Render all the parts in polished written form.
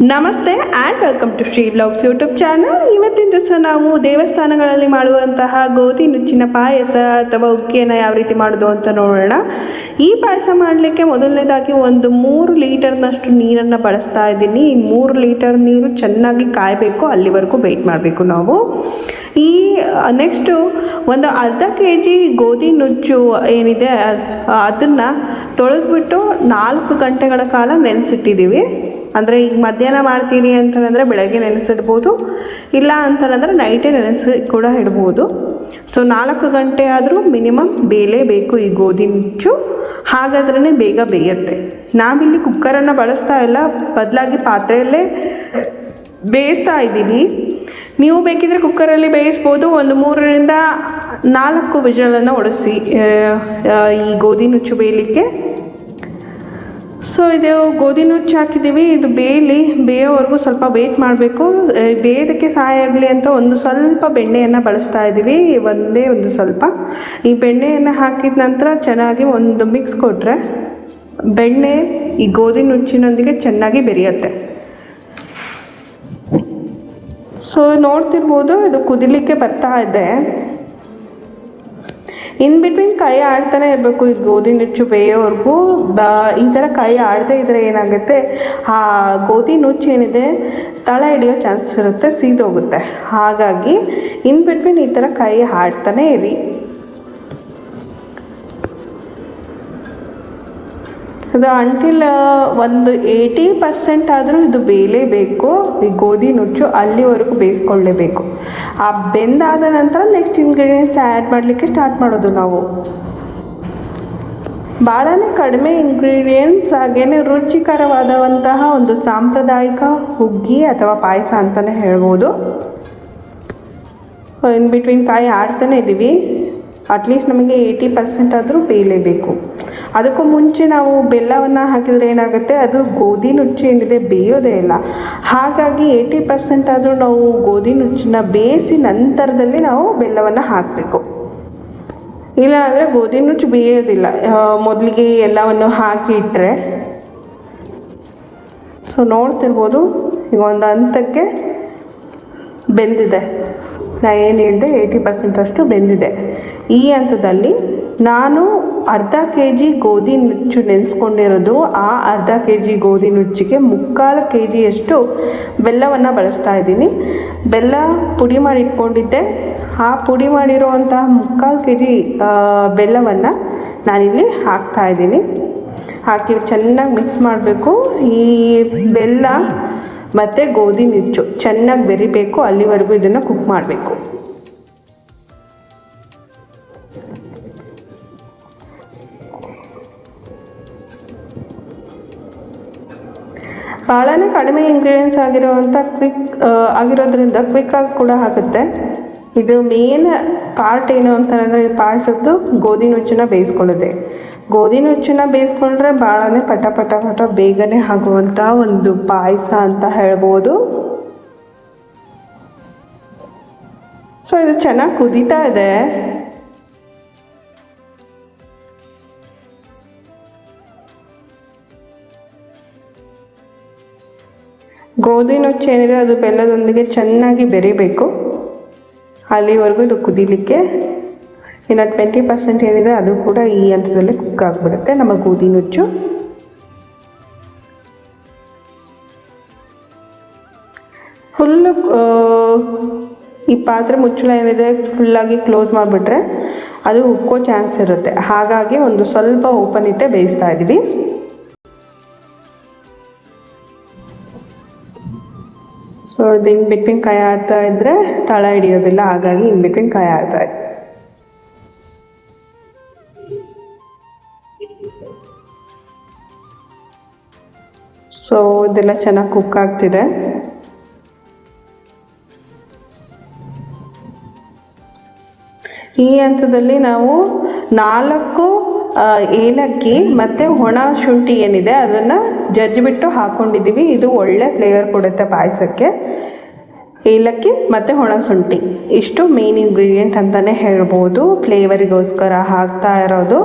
ನಮಸ್ತೆ and welcome to Shri vlogs YouTube channel. ಇವತ್ತಿನ ದಿವಸ ನಾವು ದೇವಸ್ಥಾನಗಳಲ್ಲಿ ಮಾಡುವಂತಹ ಗೋಧಿ ನುಚ್ಚಿನ ಪಾಯಸ ಅಥವಾ ಉಗ್ಗಿಯನ್ನು ಯಾವ ರೀತಿ ಮಾಡೋದು ಅಂತ ನೋಡೋಣ. ಈ ಪಾಯಸ ಮಾಡಲಿಕ್ಕೆ ಮೊದಲನೇದಾಗಿ ಒಂದು 3 ಲೀಟರ್ನಷ್ಟು ನೀರನ್ನು ಬಳಸ್ತಾ ಇದ್ದೀನಿ. ಈ 3 ಲೀಟರ್ ನೀರು ಚೆನ್ನಾಗಿ ಕಾಯಬೇಕು, ಅಲ್ಲಿವರೆಗೂ ವೆಯ್ಟ್ ಮಾಡಬೇಕು ನಾವು. ಈ ನೆಕ್ಸ್ಟು ಒಂದು ಅರ್ಧ kg ಗೋಧಿ ನುಚ್ಚು ಏನಿದೆ ಅದನ್ನು ತೊಳೆದ್ಬಿಟ್ಟು 4 ಗಂಟೆಗಳ ಕಾಲ ನೆನೆಸಿಟ್ಟಿದ್ದೀವಿ. ಅಂದರೆ ಈಗ ಮಧ್ಯಾಹ್ನ ಮಾಡ್ತೀನಿ ಅಂತಂದರೆ ಬೆಳಗ್ಗೆ ನೆನೆಸಿಡ್ಬೋದು, ಇಲ್ಲ ಅಂತಂದರೆ ನೈಟೇ ನೆನೆಸಿ ಕೂಡ ಇಡ್ಬೋದು. ಸೊ 4 ಗಂಟೆ ಆದರೂ ಮಿನಿಮಮ್ ಬೇಯಲೇಬೇಕು ಈ ಗೋಧಿ ನುಚ್ಚು, ಹಾಗಾದ್ರೇ ಬೇಗ ಬೇಯುತ್ತೆ. ನಾವಿಲ್ಲಿ ಕುಕ್ಕರನ್ನು ಬಳಸ್ತಾ ಇಲ್ಲ, ಬದಲಾಗಿ ಪಾತ್ರೆಯಲ್ಲೇ ಬೇಯಿಸ್ತಾ ಇದ್ದೀವಿ. ನೀವು ಬೇಕಿದ್ರೆ ಕುಕ್ಕರಲ್ಲಿ ಬೇಯಿಸ್ಬೋದು. ಒಂದು 3 ರಿಂದ 4 ವಿಷಲನ್ನು ಹೊಡೆಸಿ ಈ ಗೋಧಿ ನುಚ್ಚು ಬೇಯಲಿಕ್ಕೆ. ಸೊ ಇದು ಗೋಧಿ ನುಚ್ಚು ಹಾಕಿದ್ದೀವಿ, ಇದು ಬೇಯೋವರೆಗೂ ಸ್ವಲ್ಪ ವೇಟ್ ಮಾಡಬೇಕು. ಬೇಯೋದಕ್ಕೆ ಸಹಾಯ ಆಗಲಿ ಅಂತ ಒಂದು ಸ್ವಲ್ಪ ಬೆಣ್ಣೆಯನ್ನು ಬಳಸ್ತಾ ಇದ್ದೀವಿ, ಒಂದು ಸ್ವಲ್ಪ. ಈ ಬೆಣ್ಣೆಯನ್ನು ಹಾಕಿದ ನಂತರ ಚೆನ್ನಾಗಿ ಒಂದು ಮಿಕ್ಸ್ ಕೊಟ್ಟರೆ ಬೆಣ್ಣೆ ಈ ಗೋಧಿ ನುಚ್ಚಿನೊಂದಿಗೆ ಚೆನ್ನಾಗಿ ಬೆರೆಯುತ್ತೆ. ಸೊ ನೋಡ್ತಿರ್ಬೋದು, ಇದು ಕುದಿಲಿಕ್ಕೆ ಬರ್ತಾ ಇದೆ. ಇನ್ ಬಿಟ್ವೀನ್ ಕೈ ಆಡ್ತಾನೆ ಇರಬೇಕು ಈ ಗೋಧಿ ನುಚ್ಚು ಬೇಯೋವರೆಗೂ. ಈ ಥರ ಕೈ ಆಡದೇ ಇದ್ದರೆ ಏನಾಗುತ್ತೆ, ಆ ಗೋಧಿ ನುಚ್ಚು ಏನಿದೆ ತಳ ಹಿಡಿಯೋ ಚಾನ್ಸಸ್ ಇರುತ್ತೆ, ಸೀದೋಗುತ್ತೆ. ಹಾಗಾಗಿ ಇನ್ ಬಿಟ್ವೀನ್ ಈ ಥರ ಕೈ ಆಡ್ತಾನೆ ಇರಿ. ಇದು ಅಂಟಿಲ್ ಒಂದು 80% ಆದರೂ ಇದು ಬೇಯಲೇಬೇಕು ಈ ಗೋಧಿ ನುಚ್ಚು, ಅಲ್ಲಿವರೆಗೂ ಬೇಯಿಸ್ಕೊಳ್ಳೇಬೇಕು. ಆ ಬೆಂದಾದ ನಂತರ ನೆಕ್ಸ್ಟ್ ಇಂಗ್ರೀಡಿಯೆಂಟ್ಸ್ ಆ್ಯಡ್ ಮಾಡಲಿಕ್ಕೆ ಸ್ಟಾರ್ಟ್ ಮಾಡೋದು ನಾವು. ಭಾಳನೇ ಕಡಿಮೆ ಇಂಗ್ರೀಡಿಯೆಂಟ್ಸ್, ಹಾಗೇನೆ ರುಚಿಕರವಾದಂತಹ ಒಂದು ಸಾಂಪ್ರದಾಯಿಕ ಹುಗ್ಗಿ ಅಥವಾ ಪಾಯಸ ಅಂತಲೇ ಹೇಳ್ಬೋದು. ಇನ್ ಬಿಟ್ವೀನ್ ಕಾಯಿ ಆಡ್ತಾನೆ ಇದ್ದೀವಿ. ಅಟ್ಲೀಸ್ಟ್ ನಮಗೆ 80% ಆದರೂ ಬೇಯಲೇಬೇಕು. ಅದಕ್ಕೂ ಮುಂಚೆ ನಾವು ಬೆಲ್ಲವನ್ನು ಹಾಕಿದರೆ ಏನಾಗುತ್ತೆ, ಅದು ಗೋಧಿ ನುಚ್ಚು ಏನಿದೆ ಬೇಯೋದೇ ಇಲ್ಲ. ಹಾಗಾಗಿ 80% ಆದರೂ ನಾವು ಗೋಧಿ ನುಚ್ಚನ್ನ ಬೇಯಿಸಿ ನಂತರದಲ್ಲಿ ನಾವು ಬೆಲ್ಲವನ್ನು ಹಾಕಬೇಕು. ಇಲ್ಲ ಅಂದರೆ ಗೋಧಿ ನುಚ್ಚು ಬೇಯೋದಿಲ್ಲ ಮೊದಲಿಗೆ ಎಲ್ಲವನ್ನು ಹಾಕಿ ಇಟ್ಟರೆ. ಸೊ ನೋಡ್ತಿರ್ಬೋದು, ಈಗ ಒಂದು ಹಂತಕ್ಕೆ ಬೆಂದಿದೆ. ನಾನು ಏನು ಹೇಳಿದೆ, 80% ಅಷ್ಟು ಬೆಂದಿದೆ. ಈ ಹಂತದಲ್ಲಿ ನಾನು ಅರ್ಧ kg ಗೋಧಿ ನುಚ್ಚು ನೆನೆಸ್ಕೊಂಡಿರೋದು, ಆ ಅರ್ಧ kg ಗೋಧಿ ನುಚ್ಚಿಗೆ 3/4 kgಯಷ್ಟು ಬೆಲ್ಲವನ್ನು ಬಳಸ್ತಾ ಇದ್ದೀನಿ. ಬೆಲ್ಲ ಪುಡಿ ಮಾಡಿ ಇಟ್ಕೊಂಡಿದ್ದೆ, ಆ ಪುಡಿ ಮಾಡಿರುವಂತಹ 3/4 kg ಬೆಲ್ಲವನ್ನು ನಾನಿಲ್ಲಿ ಹಾಕ್ತಾಯಿದ್ದೀನಿ. ಹಾಕಿ ಚೆನ್ನಾಗಿ ಮಿಕ್ಸ್ ಮಾಡಬೇಕು. ಈ ಬೆಲ್ಲ ಮತ್ತು ಗೋಧಿ ನುಚ್ಚು ಚೆನ್ನಾಗಿ ಬೆರಿಬೇಕು, ಅಲ್ಲಿವರೆಗೂ ಇದನ್ನು ಕುಕ್ ಮಾಡಬೇಕು. ಭಾಳನೇ ಕಡಿಮೆ ಇಂಗ್ರೀಡಿಯೆಂಟ್ಸ್ ಆಗಿರೋದ್ರಿಂದ ಕ್ವಿಕ್ಕಾಗಿ ಕೂಡ ಆಗುತ್ತೆ. ಇದು ಮೇನ್ ಪಾರ್ಟ್ ಏನು ಅಂತಂದರೆ ಪಾಯಸದ್ದು ಗೋಧಿ ನುಚ್ಚನ್ನ ಬೇಯಿಸ್ಕೊಳ್ಳೋದೆ. ಗೋಧಿ ನುಚ್ಚನ್ನ ಬೇಯಿಸ್ಕೊಂಡ್ರೆ ಭಾಳನೇ ಪಟ ಬೇಗನೆ ಆಗುವಂಥ ಒಂದು ಪಾಯಸ ಅಂತ ಹೇಳ್ಬೋದು. ಸೊ ಇದು ಚೆನ್ನಾಗಿ ಕುದೀತಾ ಇದೆ. ಗೋಧಿ ನುಚ್ಚು ಏನಿದೆ ಅದು ಬೆಲ್ಲದೊಂದಿಗೆ ಚೆನ್ನಾಗಿ ಬೆರಿಬೇಕು, ಅಲ್ಲಿವರೆಗೂ ಇದು ಕುದಿಲಿಕ್ಕೆ. ಇನ್ನು 20% ಏನಿದೆ ಅದು ಕೂಡ ಈ ಹಂತದಲ್ಲಿ ಕುಕ್ ಆಗಿಬಿಡುತ್ತೆ ನಮ್ಮ ಗೋಧಿ ನುಚ್ಚು. ಫುಲ್ಲು ಈ ಪಾತ್ರೆ ಮುಚ್ಚಳ ಏನಿದೆ ಫುಲ್ಲಾಗಿ ಕ್ಲೋಸ್ ಮಾಡಿಬಿಟ್ರೆ ಅದು ಉಕ್ಕೋ ಚಾನ್ಸ್ ಇರುತ್ತೆ. ಹಾಗಾಗಿ ಒಂದು ಸ್ವಲ್ಪ ಓಪನ್ ಇಟ್ಟೆ ಬೇಯಿಸ್ತಾ ಇದ್ದೀವಿ. ಸೊ ಇದು ಇನ್ ಬಿಟ್ವೀನ್ ಕಾಯಿ ಆಡ್ತಾ ಇದ್ದರೆ ತಳ ಹಿಡಿಯೋದಿಲ್ಲ, ಹಾಗಾಗಿ ಇನ್ ಬಿಟ್ವೀನ್ ಕಾಯಿ ಆಡ್ತಾ ಇದೆ. ಸೊ ಇದೆಲ್ಲ ಚೆನ್ನಾಗಿ ಕುಕ್ ಆಗ್ತಿದೆ. ಈ ಹಂತದಲ್ಲಿ ನಾವು 4 ಏಲಕ್ಕಿ ಮತ್ತು ಒಣ ಶುಂಠಿ ಏನಿದೆ ಅದನ್ನು ಜಜ್ಜಿಬಿಟ್ಟು ಹಾಕ್ಕೊಂಡಿದ್ದೀವಿ. ಇದು ಒಳ್ಳೆ ಫ್ಲೇವರ್ ಕೊಡುತ್ತೆ ಪಾಯಸಕ್ಕೆ. ಏಲಕ್ಕಿ ಮತ್ತು ಒಣ ಶುಂಠಿ ಇಷ್ಟು ಮೇನ್ ಇಂಗ್ರೀಡಿಯೆಂಟ್ ಅಂತಲೇ ಹೇಳ್ಬೋದು, ಫ್ಲೇವರಿಗೋಸ್ಕರ ಹಾಕ್ತಾ ಇರೋದು.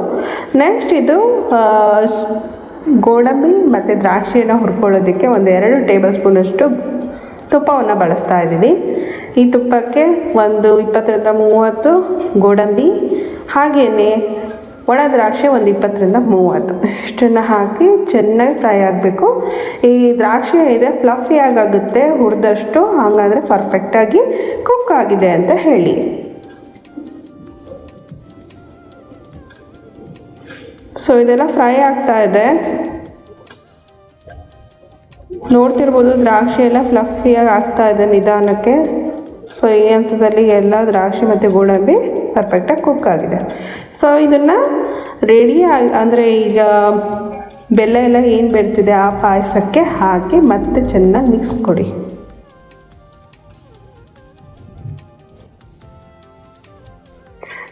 ನೆಕ್ಸ್ಟ್ ಇದು ಗೋಡಂಬಿ ಮತ್ತು ದ್ರಾಕ್ಷಿಯನ್ನು ಹುರ್ಕೊಳ್ಳೋದಕ್ಕೆ ಒಂದು 2 ಟೇಬಲ್ ಸ್ಪೂನಷ್ಟು ತುಪ್ಪವನ್ನು ಬಳಸ್ತಾ ಇದ್ದೀವಿ. ಈ ತುಪ್ಪಕ್ಕೆ ಒಂದು 20-30 ಗೋಡಂಬಿ, ಹಾಗೆಯೇ ಒಣ ದ್ರಾಕ್ಷಿ ಒಂದು 20-30 ಇಷ್ಟನ್ನು ಹಾಕಿ ಚೆನ್ನಾಗಿ ಫ್ರೈ ಆಗಬೇಕು. ಈ ದ್ರಾಕ್ಷಿ ಏನಿದೆ ಫ್ಲಫಿಯಾಗುತ್ತೆ ಹುರಿದಷ್ಟು, ಹಾಗಾದರೆ ಪರ್ಫೆಕ್ಟಾಗಿ ಕುಕ್ ಆಗಿದೆ ಅಂತ ಹೇಳಿ. ಸೊ ಇದೆಲ್ಲ ಫ್ರೈ ಆಗ್ತಾ ಇದೆ, ನೋಡ್ತಿರ್ಬೋದು ದ್ರಾಕ್ಷಿ ಎಲ್ಲ ಫ್ಲಫಿಯಾಗಿ ಆಗ್ತಾ ಇದೆ ನಿಧಾನಕ್ಕೆ. ಸೊ ಈ ಹಂತದಲ್ಲಿ ಎಲ್ಲ ದ್ರಾಕ್ಷಿ ಮತ್ತು ಗೋಡಂಬಿ ಪರ್ಫೆಕ್ಟಾಗಿ ಕುಕ್ ಆಗಿದೆ. ಸೊ ಇದನ್ನು ಅಂದರೆ ಈಗ ಬೆಲ್ಲ ಎಲ್ಲ ಏನು ಬೆರ್ತಿದೆ ಆ ಪಾಯಸಕ್ಕೆ ಹಾಕಿ ಮತ್ತೆ ಚೆನ್ನಾಗಿ ಮಿಕ್ಸ್ ಕೊಡಿ.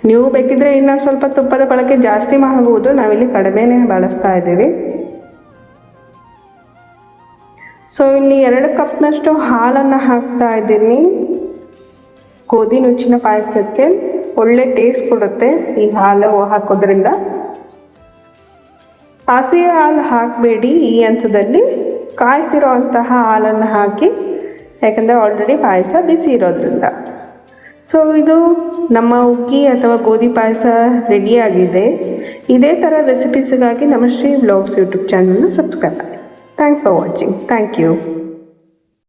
ನೀವು ಬೇಕಿದ್ರೆ ಇನ್ನೊಂದು ಸ್ವಲ್ಪ ತುಪ್ಪದ ಬಳಕೆ ಜಾಸ್ತಿ ಮಾಡಬಹುದು, ನಾವಿಲ್ಲಿ ಕಡಿಮೆನೇ ಬಳಸ್ತಾ ಇದ್ದೀವಿ. ಸೊ ಇಲ್ಲಿ 2 ಕಪ್ನಷ್ಟು ಹಾಲನ್ನು ಹಾಕ್ತಾ ಇದ್ದೀನಿ. ಗೋಧಿ ನುಚ್ಚಿನ ಪಾಯಸಕ್ಕೆ ಒಳ್ಳೆ ಟೇಸ್ಟ್ ಕೊಡುತ್ತೆ ಈ ಹಾಲು ಹಾಕೋದ್ರಿಂದ. ಹಸಿ ಹಾಲು ಹಾಕಬೇಡಿ, ಈ ಹಂತದಲ್ಲಿ ಕಾಯಿಸಿರೋ ಅಂತಹ ಹಾಲನ್ನು ಹಾಕಿ, ಯಾಕಂದರೆ ಆಲ್ರೆಡಿ ಪಾಯಸ ಬಿಸಿ ಇರೋದ್ರಿಂದ. ಸೊ ಇದು ನಮ್ಮ ಹುಗ್ಗಿ ಅಥವಾ ಗೋಧಿ ಪಾಯಸ ರೆಡಿಯಾಗಿದೆ. ಇದೇ ಥರ ರೆಸಿಪೀಸ್ಗಾಗಿ ನಮ್ಮ ಶ್ರೀ ವ್ಲಾಗ್ಸ್ ಯೂಟ್ಯೂಬ್ ಚಾನಲ್ನ ಸಬ್ಸ್ಕ್ರೈಬ್ ಮಾಡಿ. Thanks for watching. Thank you.